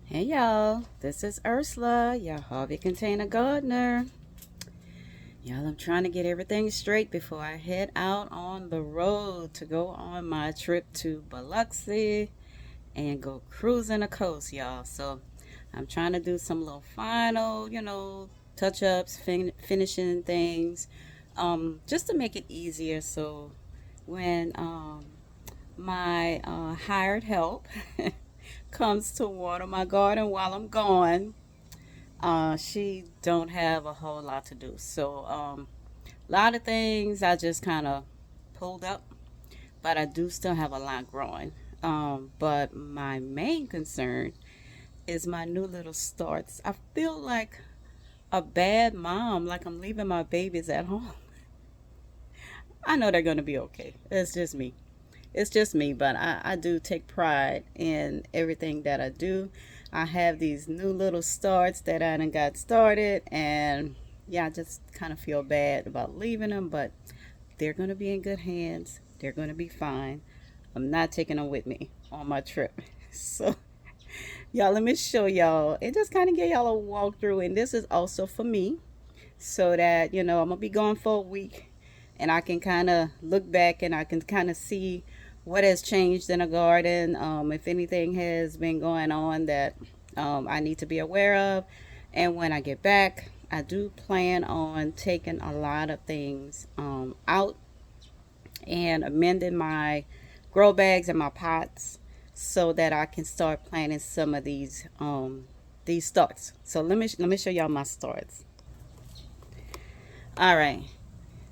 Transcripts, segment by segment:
Hey y'all, this is Ursula, your hobby container gardener. Y'all, I'm trying to get everything straight before I head out on the road to go on my trip to Biloxi and go cruising the coast, y'all. So I'm trying to do some little final, touch ups, finishing things, just to make it easier. So when my hired help comes to water my garden while I'm gone, she don't have a whole lot to do. So a lot of things I just kind of pulled up, but I do still have a lot growing. But my main concern is my new little starts. I feel like a bad mom, like I'm leaving my babies at home. I know they're going to be okay. It's just me. It's just me, but I do take pride in everything that I do. I have these new little starts that I done got started, and yeah, I just kind of feel bad about leaving them, but they're going to be in good hands. They're going to be fine. I'm not taking them with me on my trip. So, y'all, let me show y'all and just kind of give y'all a walkthrough. And this is also for me so that, I'm going to be gone for a week and I can kind of look back and I can kind of see what has changed in the garden, if anything has been going on that I need to be aware of. And when I get back, I do plan on taking a lot of things out and amending my grow bags and my pots so that I can start planting some of these starts. So let me show y'all my starts. All right.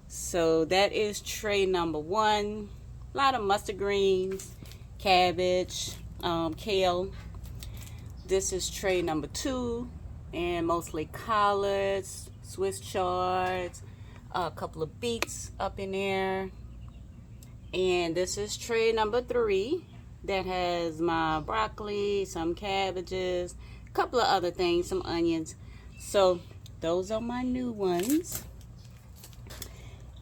So that is tray number one. A lot of mustard greens, cabbage, kale. This is tray number two, and mostly collards, Swiss chards, a couple of beets up in there. And this is tray number three that has my broccoli, some cabbages, a couple of other things, some onions. So those are my new ones.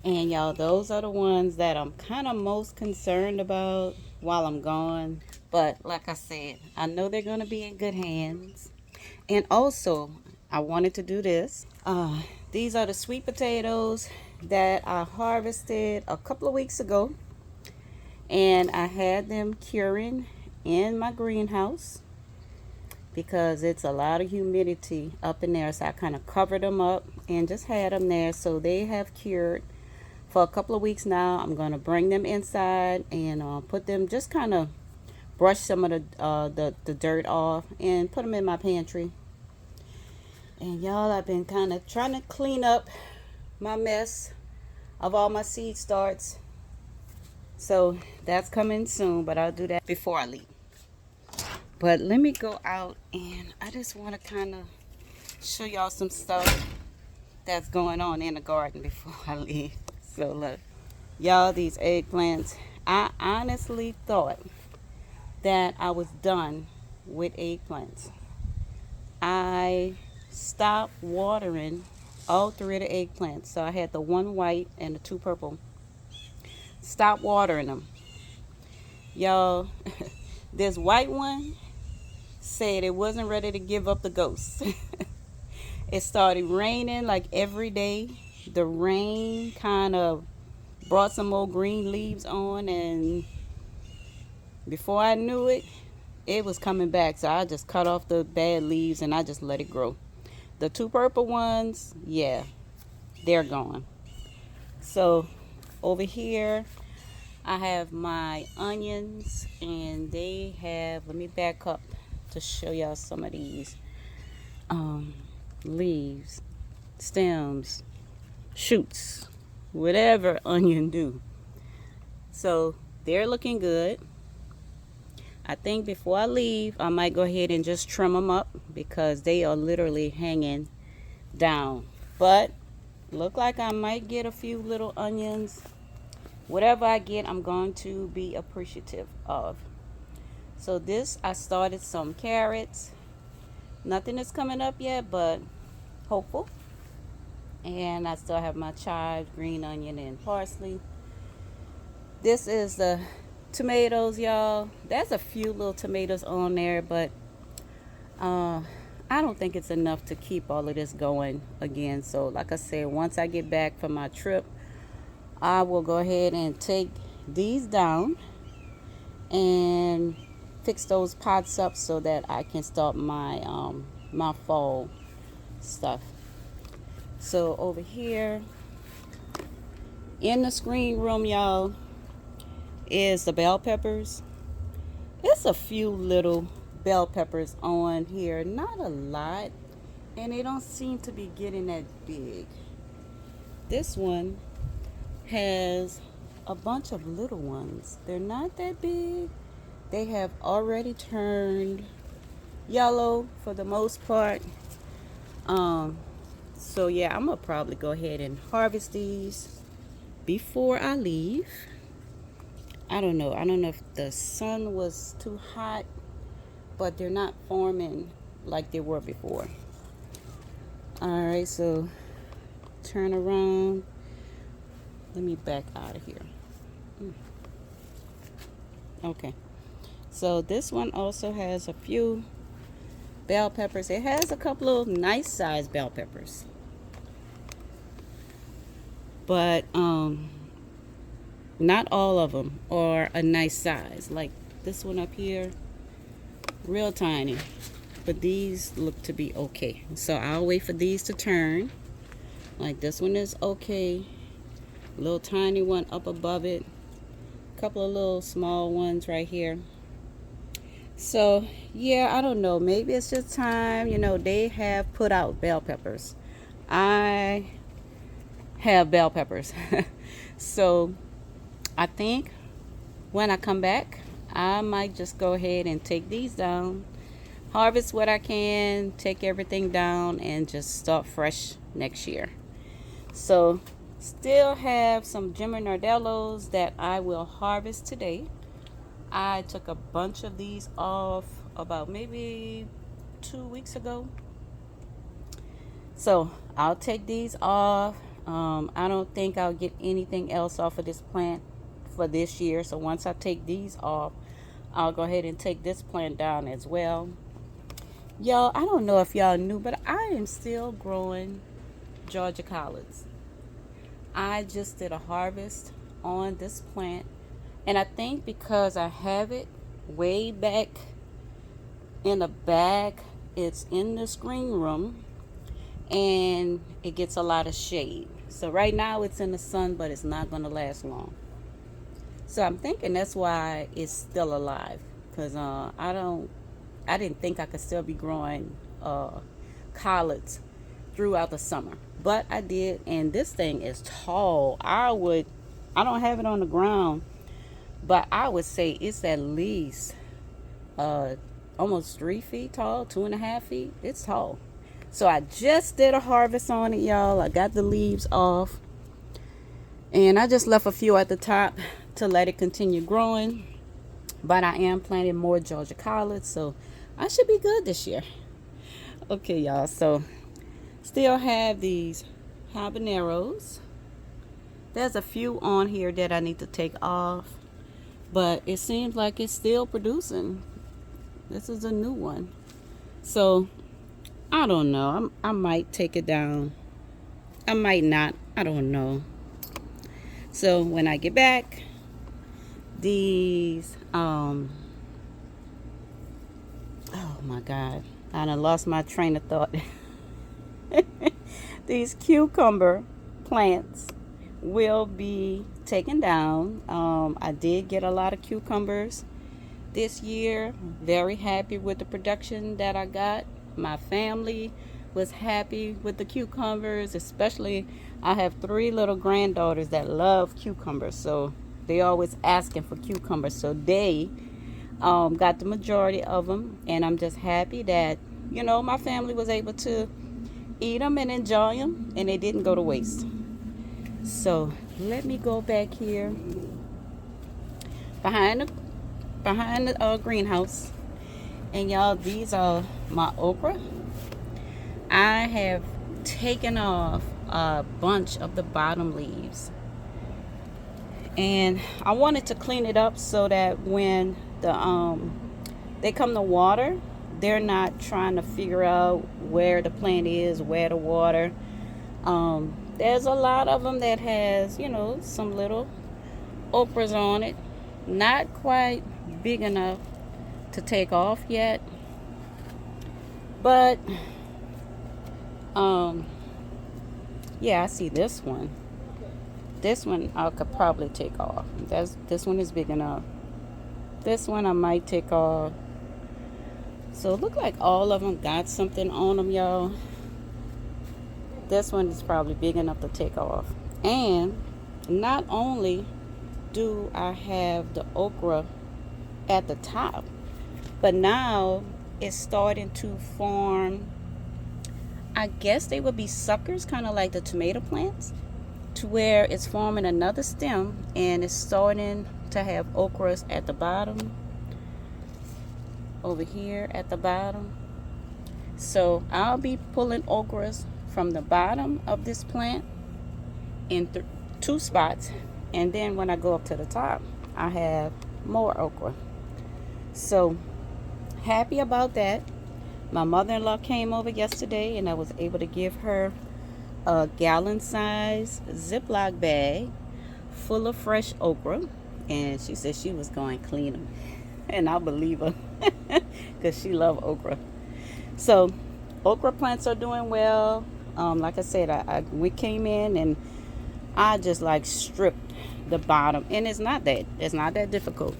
And y'all, those are the ones that I'm kind of most concerned about while I'm gone. But like I said, I know they're going to be in good hands. And also, I wanted to do this. These are the sweet potatoes that I harvested a couple of weeks ago. And I had them curing in my greenhouse because it's a lot of humidity up in there. So I kind of covered them up and just had them there. So they have cured for a couple of weeks now. I'm going to bring them inside and put them, just kind of brush some of the dirt off and put them in my pantry. And y'all, I've been kind of trying to clean up my mess of all my seed starts. So that's coming soon, but I'll do that before I leave. But let me go out and I just want to kind of show y'all some stuff that's going on in the garden before I leave. So look, y'all, these eggplants, I honestly thought that I was done with eggplants. I stopped watering all three of the eggplants. So I had the one white and the two purple. Stop watering them. Y'all, this white one said it wasn't ready to give up the ghost. It started raining like every day. The rain kind of brought some more green leaves on, and before I knew it, it was coming back. So I just cut off the bad leaves and I just let it grow. The two purple ones, yeah, they're gone. So over here, I have my onions, and they have, let me back up to show y'all some of these um, leaves, stems, shoots, whatever onion do. So they're looking good. I think before I leave, I might go ahead and just trim them up because they are literally hanging down. But look like I might get a few little onions. Whatever I get, I'm going to be appreciative of. So this, I started some carrots. Nothing is coming up yet, but hopeful. And I still have my chives, green onion, and parsley. This is the tomatoes, y'all. There's a few little tomatoes on there, but Uh, I don't think it's enough to keep all of this going again. So, like I said, once I get back from my trip, I will go ahead and take these down and fix those pots up so that I can start my fall stuff. So over here in the screen room, y'all, is the bell peppers. It's a few little bell peppers on here, not a lot, and they don't seem to be getting that big. This one has a bunch of little ones. They're not that big. They have already turned yellow for the most part. So yeah, I'm gonna probably go ahead and harvest these before I leave. I don't know if the sun was too hot, but they're not forming like they were before. All right, so turn around. Let me back out of here. Okay, so this one also has a few bell peppers. It has a couple of nice sized bell peppers, but not all of them are a nice size. Like this one up here, real tiny, but these look to be okay. So I'll wait for these to turn. Like this one is okay, little tiny one up above it, a couple of little small ones right here. So yeah, I don't know, maybe it's just time. They have put out bell peppers. I have bell peppers. So I think when I come back, I might just go ahead and take these down, harvest what I can, take everything down, and just start fresh next year. So still have some Jimmy Nardellos that I will harvest today. I took a bunch of these off about maybe 2 weeks ago. So I'll take these off. I don't think I'll get anything else off of this plant for this year. So once I take these off, I'll go ahead and take this plant down as well. Y'all, I don't know if y'all knew, but I am still growing Georgia collards. I just did a harvest on this plant, and I think because I have it way back in the bag, it's in the screen room and it gets a lot of shade. So right now it's in the sun, but it's not going to last long. So I'm thinking that's why it's still alive, because I didn't think I could still be growing collards throughout the summer, but I did. And this thing is tall. I don't have it on the ground, but I would say it's at least almost 3 feet tall, 2.5 feet. It's tall. So I just did a harvest on it, y'all. I got the leaves off, and I just left a few at the top to let it continue growing. But I am planting more Georgia collards, so I should be good this year. Okay, y'all, so still have these habaneros. There's a few on here that I need to take off, but it seems like it's still producing. This is a new one. So I don't know. I might take it down. I might not. I don't know. So when I get back, these oh my God, I done lost my train of thought. These cucumber plants will be taken down. I did get a lot of cucumbers this year. Very happy with the production that I got. My family was happy with the cucumbers, especially I have 3 little granddaughters that love cucumbers, so they always asking for cucumbers. So they got the majority of them, and I'm just happy that my family was able to eat them and enjoy them, and they didn't go to waste. So let me go back here behind the greenhouse. And y'all, these are my okra. I have taken off a bunch of the bottom leaves, and I wanted to clean it up so that when they come to water, they're not trying to figure out where the plant is, where to water. There's a lot of them that has, you know, some little okras on it. Not quite big enough to take off yet. But, yeah, I see this one. This one I could probably take off. This one is big enough. This one I might take off. So it look like all of them got something on them, y'all. This one is probably big enough to take off. And not only do I have the okra at the top, but now it's starting to form, I guess they would be suckers, kind of like the tomato plants, to where it's forming another stem and it's starting to have okras at the bottom, over here at the bottom. So I'll be pulling okras from the bottom of this plant in two spots, and then when I go up to the top I have more okra. So happy about that. My mother-in-law came over yesterday and I was able to give her a gallon size Ziploc bag full of fresh okra, and she said she was going to clean them, and I believe her because she loves okra. So okra plants are doing well. Like I said, we came in and I just like stripped the bottom, and it's not that difficult.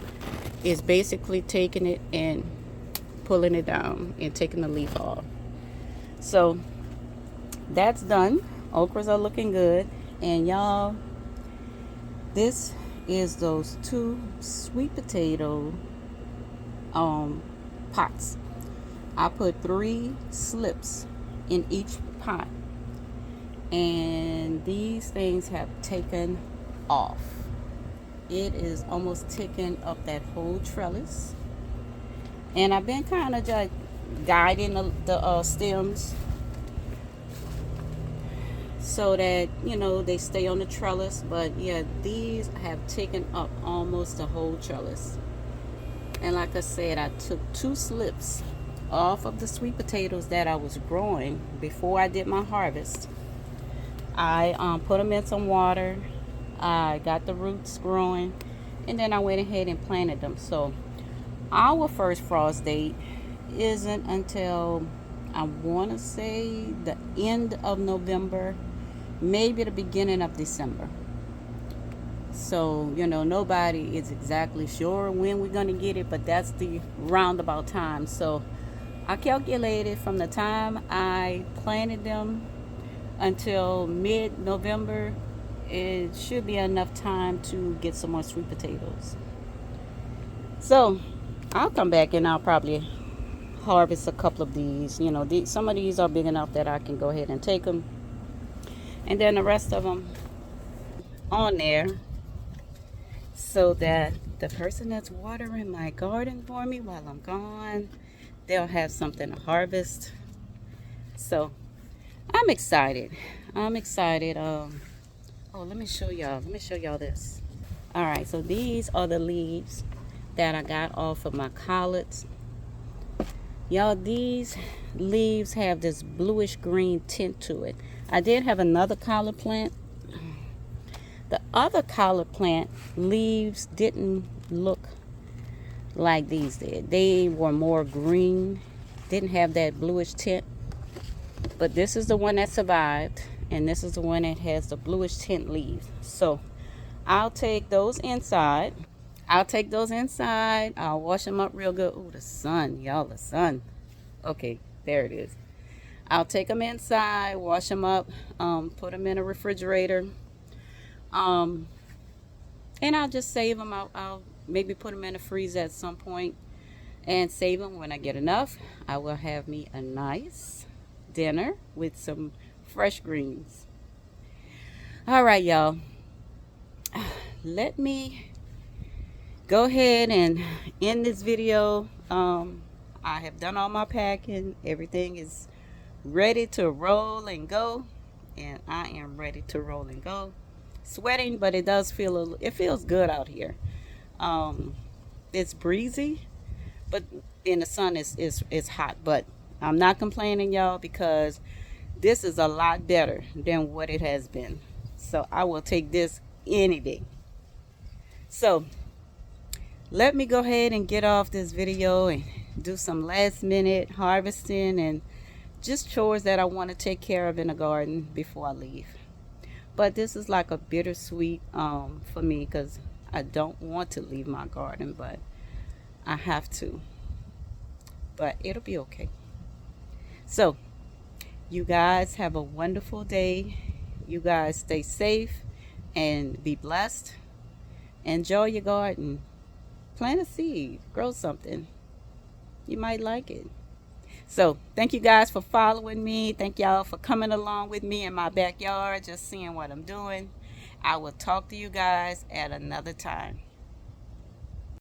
It's basically taking it and pulling it down and taking the leaf off. So that's done. Okras are looking good. And y'all, this is those 2 sweet potato pots. I put 3 slips in each pot, and these things have taken off. It is almost taken up that whole trellis, and I've been kind of just guiding the stems so that, you know, they stay on the trellis. But yeah, these have taken up almost the whole trellis. And like I said, I took 2 slips off of the sweet potatoes that I was growing before I did my harvest. I put them in some water. I got the roots growing, and then I went ahead and planted them. So our first frost date isn't until, I want to say, the end of November, maybe the beginning of December. So, you know, nobody is exactly sure when we're going to get it, but that's the roundabout time. So I calculated from the time I planted them until mid-November, it should be enough time to get some more sweet potatoes. So I'll come back and I'll probably harvest a couple of these. You know, some of these are big enough that I can go ahead and take them, and then the rest of them on there, so that the person that's watering my garden for me while I'm gone, they'll have something to harvest. So I'm excited. Oh, let me show y'all this. All right, so these are the leaves that I got off of my collards. Y'all, these leaves have this bluish green tint to it. I did have another collard plant. The other collard plant leaves didn't look like these did. They were more green, didn't have that bluish tint. But this is the one that survived, and this is the one that has the bluish tint leaves. So I'll take those inside. I'll wash them up real good. Oh, the sun, y'all, the sun. Okay, there it is. I'll take them inside, wash them up, put them in a refrigerator. And I'll just save them. I'll maybe put them in the freezer at some point and save them. When I get enough, I will have me a nice dinner with some fresh greens. All right, y'all. Let me go ahead and end this video. I have done all my packing. Everything is ready to roll and go, and I am ready to roll and go. Sweating, but it does feel it feels good out here. It's breezy, but in the sun is hot. But I'm not complaining, y'all, because this is a lot better than what it has been. So I will take this any day. So let me go ahead and get off this video and do some last minute harvesting and just chores that I want to take care of in the garden before I leave. But this is like a bittersweet for me, because I don't want to leave my garden, but I have to. But it'll be okay. So you guys have a wonderful day. You guys stay safe and be blessed. Enjoy your garden. Plant a seed, grow something. You might like it. So thank you guys for following me. Thank y'all for coming along with me in my backyard, just seeing what I'm doing. I will talk to you guys at another time.